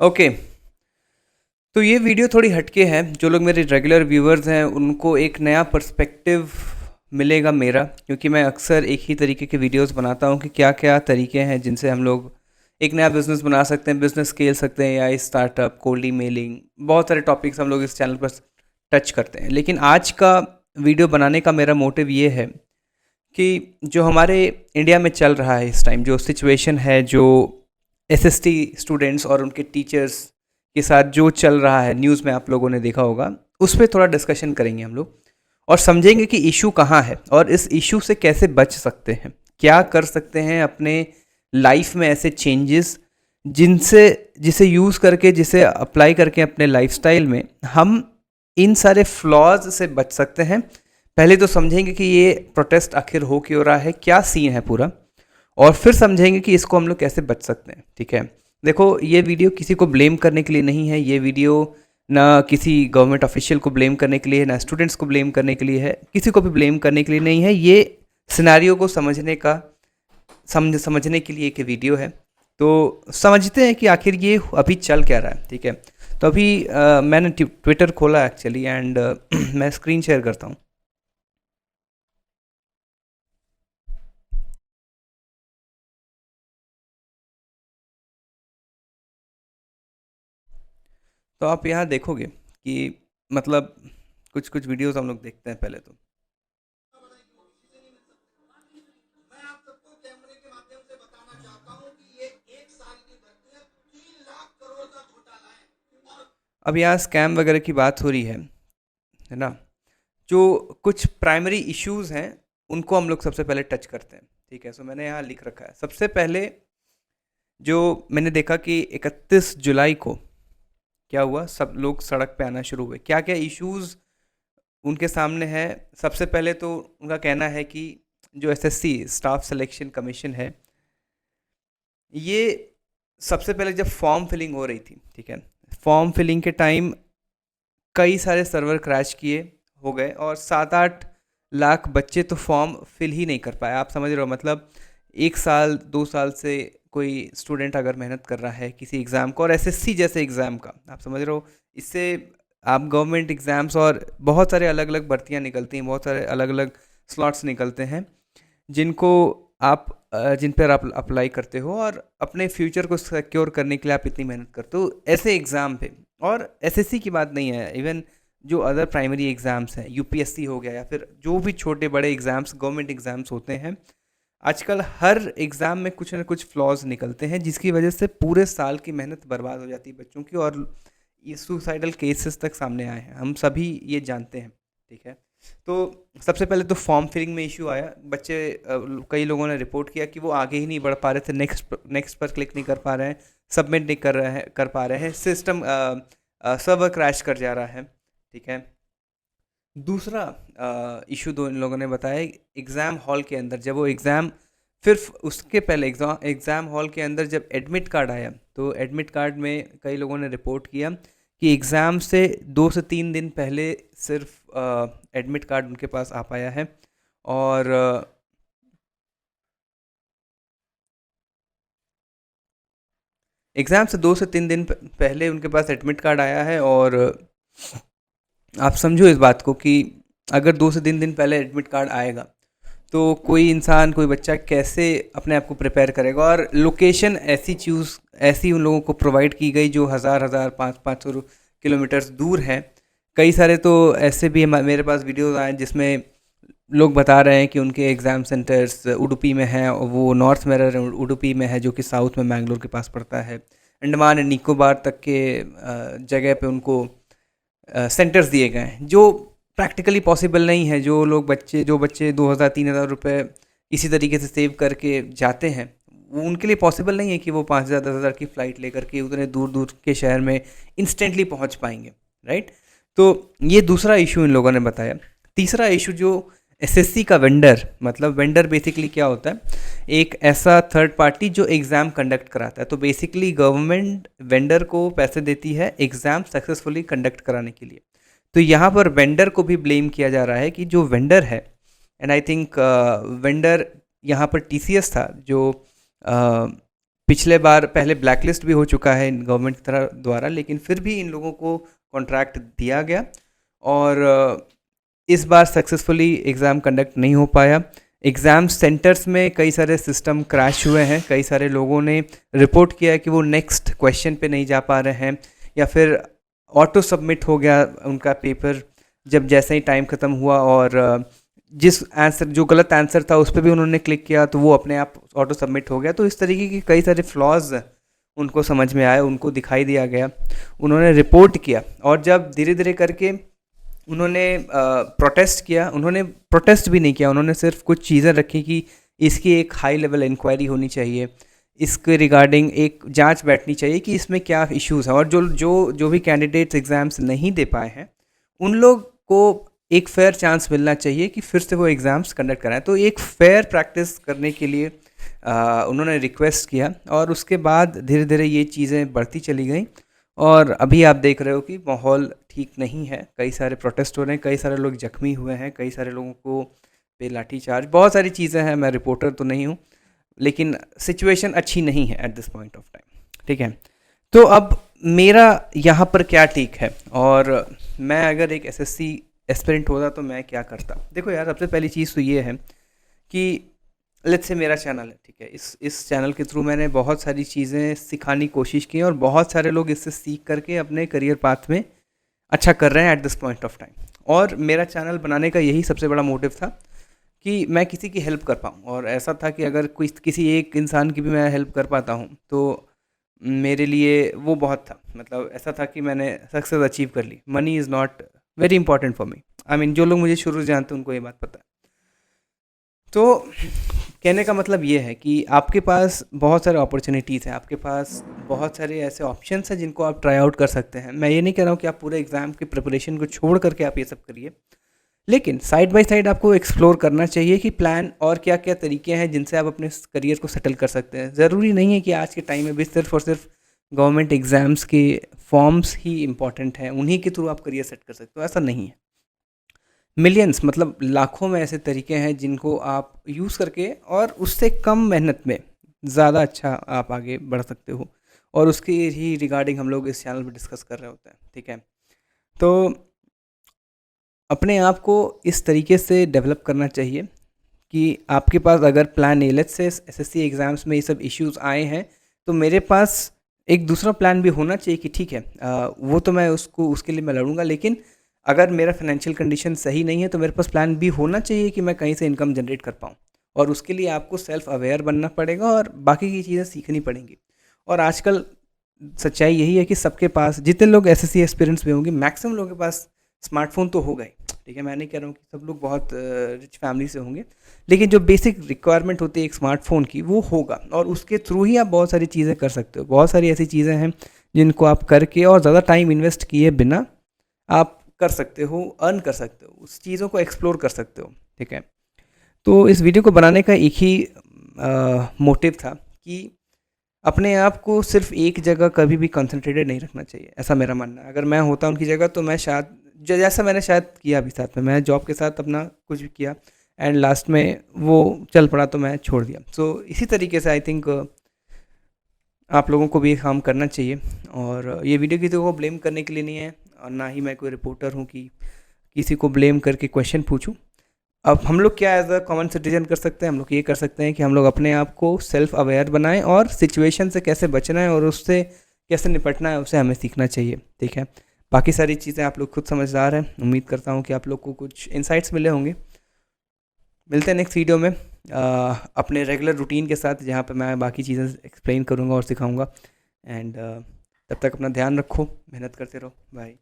Okay. तो ये video थोड़ी हटके है। जो लोग मेरे रेगुलर व्यूअर्स हैं उनको एक नया पर्सपेक्टिव मिलेगा मेरा, क्योंकि मैं अक्सर एक ही तरीके के वीडियोस बनाता हूँ कि क्या क्या तरीके हैं जिनसे हम लोग एक नया बिजनेस बना सकते हैं, बिजनेस स्केल सकते हैं, या स्टार्टअप, कोल्ड ईमेलिंग, बहुत सारे टॉपिक्स हम लोग इस चैनल पर टच करते हैं। लेकिन आज का वीडियो बनाने का मेरा मोटिव ये है कि जो हमारे इंडिया में चल रहा है इस टाइम, जो सिचुएशन है, जो एसएसटी स्टूडेंट्स और उनके टीचर्स के साथ जो चल रहा है, न्यूज़ में आप लोगों ने देखा होगा, उस पर थोड़ा डिस्कशन करेंगे हम लोग और समझेंगे कि इशू कहाँ है और इस इशू से कैसे बच सकते हैं, क्या कर सकते हैं अपने लाइफ में ऐसे चेंजेस जिनसे जिसे यूज़ करके, जिसे अप्लाई करके अपने लाइफस्टाइल में हम इन सारे फ्लॉज से बच सकते हैं। पहले तो समझेंगे कि ये प्रोटेस्ट आखिर हो क्यों रहा है, क्या सीन है पूरा, और फिर समझेंगे कि इसको हम लोग कैसे बच सकते हैं। ठीक है, देखो, ये वीडियो किसी को ब्लेम करने के लिए नहीं है। ये वीडियो ना किसी गवर्नमेंट ऑफिशियल को ब्लेम करने के लिए है, ना स्टूडेंट्स को ब्लेम करने के लिए है, किसी को भी ब्लेम करने के लिए नहीं है। ये सिनेरियो को समझने का, समझने के लिए एक वीडियो है। तो समझते हैं कि आखिर ये अभी चल क्या रहा है। ठीक है, तो अभी मैंने ट्विटर खोला एक्चुअली, एंड मैं स्क्रीन शेयर करता हूँ। तो आप यहाँ देखोगे कि मतलब कुछ कुछ वीडियोस हम लोग देखते हैं पहले तो। मैं आप सबको कैमरे के माध्यम से बताना चाहता हूं कि ये 1 साल की भर्ती है, 3 लाख करोड़ का घोटाला है। और अब यहाँ स्कैम वगैरह की बात हो रही है ना। जो कुछ प्राइमरी इश्यूज हैं उनको हम लोग सबसे पहले टच करते हैं। ठीक है, सो मैंने यहाँ लिख रखा है। सबसे पहले जो मैंने देखा कि 31 जुलाई को क्या हुआ, सब लोग सड़क पे आना शुरू हुए। क्या क्या इश्यूज उनके सामने है? सबसे पहले तो उनका कहना है कि जो एसएससी स्टाफ सिलेक्शन कमीशन है, ये सबसे पहले जब फॉर्म फिलिंग हो रही थी, ठीक है, फॉर्म फिलिंग के टाइम कई सारे सर्वर क्रैश किए हो गए और 7-8 लाख बच्चे तो फॉर्म फिल ही नहीं कर पाए। आप समझ रहे हो, मतलब 1 साल 2 साल से कोई स्टूडेंट अगर मेहनत कर रहा है किसी एग्ज़ाम को, और एसएससी जैसे एग्ज़ाम का, आप समझ रहे हो, इससे आप गवर्नमेंट एग्ज़ाम्स और बहुत सारे अलग अलग भर्तियाँ निकलती हैं, बहुत सारे अलग अलग स्लॉट्स निकलते हैं जिनको आप जिन पर आप अप्लाई करते हो और अपने फ्यूचर को सिक्योर करने के लिए आप इतनी मेहनत करते हो ऐसे एग्ज़ाम पे। और एसएससी की बात नहीं है, इवन जो अदर प्राइमरी एग्ज़ाम्स हैं, यूपीएससी हो गया या फिर जो भी छोटे बड़े एग्ज़ाम्स, गवर्नमेंट एग्ज़ाम्स होते हैं, आजकल हर एग्ज़ाम में कुछ ना कुछ फ्लॉज निकलते हैं जिसकी वजह से पूरे साल की मेहनत बर्बाद हो जाती है बच्चों की, और ये सुसाइडल केसेस तक सामने आए हैं, हम सभी ये जानते हैं। ठीक है, तो सबसे पहले तो फॉर्म फिलिंग में इशू आया। बच्चे, कई लोगों ने रिपोर्ट किया कि वो आगे ही नहीं बढ़ पा रहे थे, नेक्स्ट नेक्स्ट पर क्लिक नहीं कर पा रहे हैं, सबमिट नहीं कर पा रहे हैं, सिस्टम सर्वर क्रैश कर जा रहा है। ठीक है, दूसरा इशू दो इन लोगों ने बताया, एग्ज़ाम हॉल के अंदर जब वो एग्ज़ाम, फिर उसके पहले एग्ज़ाम हॉल के अंदर जब एडमिट कार्ड आया, तो एडमिट कार्ड में कई लोगों ने रिपोर्ट किया कि एग्ज़ाम से 2 से 3 दिन पहले सिर्फ एडमिट कार्ड उनके पास आ पाया है। और एग्ज़ाम से 2 से 3 दिन पहले उनके पास एडमिट कार्ड आया है। और आप समझो इस बात को कि अगर 2 से 3 दिन पहले एडमिट कार्ड आएगा तो कोई इंसान, कोई बच्चा कैसे अपने आप को प्रिपेयर करेगा। और लोकेशन ऐसी उन लोगों को प्रोवाइड की गई जो हज़ार हज़ार 500-500 किलोमीटर्स दूर हैं। कई सारे तो ऐसे भी मेरे पास वीडियोस आए जिसमें लोग बता रहे हैं कि उनके एग्ज़ाम सेंटर्स उडुपी में हैं, और वो नॉर्थ में रह रहे हैं, उडुपी में है जो कि साउथ में मैंगलोर के पास पड़ता है। अंडमान एंड निकोबार तक के जगह पे उनको सेंटर्स दिए गए हैं, जो प्रैक्टिकली पॉसिबल नहीं है। जो बच्चे 2,000-3,000 रुपये इसी तरीके से सेव करके जाते हैं, वो उनके लिए पॉसिबल नहीं है कि वो 5,000-10,000 की फ़्लाइट लेकर के उतने दूर दूर के शहर में इंस्टेंटली पहुंच पाएंगे। राइट, तो ये दूसरा इशू इन लोगों ने बताया। तीसरा इशू, जो एसएससी का वेंडर, मतलब वेंडर बेसिकली क्या होता है, एक ऐसा थर्ड पार्टी जो एग्ज़ाम कंडक्ट कराता है। तो बेसिकली गवर्नमेंट वेंडर को पैसे देती है एग्ज़ाम सक्सेसफुली कंडक्ट कराने के लिए। तो यहाँ पर वेंडर को भी ब्लेम किया जा रहा है कि जो वेंडर है, एंड आई थिंक वेंडर यहाँ पर टीसीएस था, जो पिछले बार पहले ब्लैकलिस्ट भी हो चुका है गवर्नमेंट की तरह द्वारा, लेकिन फिर भी इन लोगों को कॉन्ट्रैक्ट दिया गया और इस बार सक्सेसफुली एग्ज़ाम कंडक्ट नहीं हो पाया। एग्ज़ाम सेंटर्स में कई सारे सिस्टम क्रैश हुए हैं, कई सारे लोगों ने रिपोर्ट किया है कि वो नेक्स्ट क्वेश्चन पे नहीं जा पा रहे हैं, या फिर ऑटो सबमिट हो गया उनका पेपर जब जैसे ही टाइम ख़त्म हुआ, और जिस आंसर जो गलत आंसर था उस पर भी उन्होंने क्लिक किया तो वो अपने आप ऑटो सबमिट हो गया। तो इस तरीके के कई सारे फ्लॉज उनको समझ में आए, उनको दिखाई दिया गया, उन्होंने रिपोर्ट किया, और जब धीरे धीरे करके उन्होंने प्रोटेस्ट किया, उन्होंने प्रोटेस्ट भी नहीं किया, उन्होंने सिर्फ कुछ चीज़ें रखी कि इसकी एक हाई लेवल इंक्वायरी होनी चाहिए, इसके रिगार्डिंग एक जांच बैठनी चाहिए कि इसमें क्या इश्यूज़ हैं, और जो जो जो भी कैंडिडेट्स एग्ज़ाम्स नहीं दे पाए हैं उन लोग को एक फेयर चांस मिलना चाहिए कि फिर से वो एग्ज़ाम्स कंडक्ट कराएं। तो एक फेयर प्रैक्टिस करने के लिए उन्होंने रिक्वेस्ट किया, और उसके बाद धीरे धीरे ये चीज़ें बढ़ती चली गई, और अभी आप देख रहे हो कि माहौल ठीक नहीं है, कई सारे प्रोटेस्ट हो रहे हैं, कई सारे लोग जख्मी हुए हैं, कई सारे लोगों को पे लाठीचार्ज, बहुत सारी चीज़ें हैं। मैं रिपोर्टर तो नहीं हूँ, लेकिन सिचुएशन अच्छी नहीं है at this point of time, ठीक है। तो अब मेरा यहाँ पर क्या ठीक है, और मैं अगर एक एसएससी एस्पिरेंट होता तो मैं क्या करता। देखो यार, सबसे पहली चीज़ तो ये है कि लेट्स से मेरा चैनल है, ठीक है, इस चैनल के थ्रू मैंने बहुत सारी चीज़ें सिखाने की कोशिश की, और बहुत सारे लोग इससे सीख करके अपने करियर पाथ में अच्छा कर रहे हैं at this point of time. और मेरा चैनल बनाने का यही सबसे बड़ा मोटिव था कि मैं किसी की हेल्प कर पाऊँ, और ऐसा था कि अगर कोई किसी एक इंसान की भी मैं हेल्प कर पाता हूँ तो मेरे लिए वो बहुत था। मतलब ऐसा था कि मैंने सक्सेस अचीव कर ली। Money is not very important for me. I mean, जो लोग मुझे शुरू से जानते हैं उनको ये बात पता है। तो कहने का मतलब ये है कि आपके पास बहुत सारे अपॉर्चुनिटीज़ हैं, आपके पास बहुत सारे ऐसे ऑप्शंस हैं जिनको आप ट्राई आउट कर सकते हैं। मैं ये नहीं कह रहा हूँ कि आप पूरे एग्ज़ाम की प्रिपरेशन को छोड़ करके आप ये सब करिए, लेकिन साइड बाय साइड आपको एक्सप्लोर करना चाहिए कि प्लान और क्या क्या तरीके हैं जिनसे आप अपने करियर को सेटल कर सकते हैं। ज़रूरी नहीं है कि आज के टाइम में भी सिर्फ और सिर्फ गवर्नमेंट एग्ज़ाम्स के फॉर्म्स ही इंपॉर्टेंट हैं, उन्हीं के थ्रू आप करियर सेट कर सकते हो, ऐसा नहीं है। मिलियंस, मतलब लाखों में ऐसे तरीके हैं जिनको आप यूज़ करके और उससे कम मेहनत में ज़्यादा अच्छा आप आगे बढ़ सकते हो, और उसके ही रिगार्डिंग हम लोग इस चैनल पर डिस्कस कर रहे होते हैं, ठीक है। तो अपने आप को इस तरीके से डेवलप करना चाहिए कि आपके पास अगर plan A, let's say SSC exams में ये सब इश्यूज आए हैं, तो मेरे पास एक दूसरा प्लान भी होना चाहिए कि ठीक है, वो तो मैं उसके लिए मैं लड़ूंगा, लेकिन अगर मेरा फाइनेंशियल कंडीशन सही नहीं है तो मेरे पास प्लान भी होना चाहिए कि मैं कहीं से इनकम जनरेट कर पाऊँ। और उसके लिए आपको सेल्फ अवेयर बनना पड़ेगा और बाकी की चीज़ें सीखनी पड़ेंगी। और आजकल सच्चाई यही है कि सबके पास, जितने लोग एसएससी एस्पिरेंट्स भी होंगे, मैक्सिमम लोगों के पास स्मार्टफोन तो होगा ही, ठीक है। मैं नहीं कह रहा हूँ कि सब लोग बहुत रिच फैमिली से होंगे, लेकिन जो बेसिक रिक्वायरमेंट होती है एक स्मार्टफोन की, वो होगा, और उसके थ्रू ही आप बहुत सारी चीज़ें कर सकते हो। बहुत सारी ऐसी चीज़ें हैं जिनको आप करके और ज़्यादा टाइम इन्वेस्ट किए बिना आप कर सकते हो, अर्न कर सकते हो, उस चीज़ों को एक्सप्लोर कर सकते हो, ठीक है। तो इस वीडियो को बनाने का एक ही मोटिव था कि अपने आप को सिर्फ एक जगह कभी भी कंसंट्रेटेड नहीं रखना चाहिए, ऐसा मेरा मानना है। अगर मैं होता उनकी जगह तो मैं शायद जैसा मैंने शायद किया अभी साथ में, मैं जॉब के साथ अपना कुछ भी किया एंड लास्ट में वो चल पड़ा तो मैं छोड़ दिया। सो इसी तरीके से आई थिंक आप लोगों को भी काम करना चाहिए। और ये वीडियो किसी को ब्लेम करने के लिए नहीं है, और ना ही मैं कोई रिपोर्टर हूँ कि किसी को ब्लेम करके क्वेश्चन पूछूं। अब हम लोग क्या एज अ कॉमन सिटीजन कर सकते हैं, हम लोग ये कर सकते हैं कि हम लोग अपने आप को सेल्फ अवेयर बनाएं, और सिचुएशन से कैसे बचना है और उससे कैसे निपटना है उसे हमें सीखना चाहिए, ठीक है। बाकी सारी चीज़ें आप लोग खुद समझदार हैं। उम्मीद करता हूँ कि आप लोग को कुछ इंसाइट्स मिले होंगे। मिलते हैं नेक्स्ट वीडियो में अपने रेगुलर रूटीन के साथ, जहाँ पे मैं बाकी चीज़ें एक्सप्लेन करूँगा और सिखाऊँगा। एंड तब तक अपना ध्यान रखो, मेहनत करते रहो, बाय।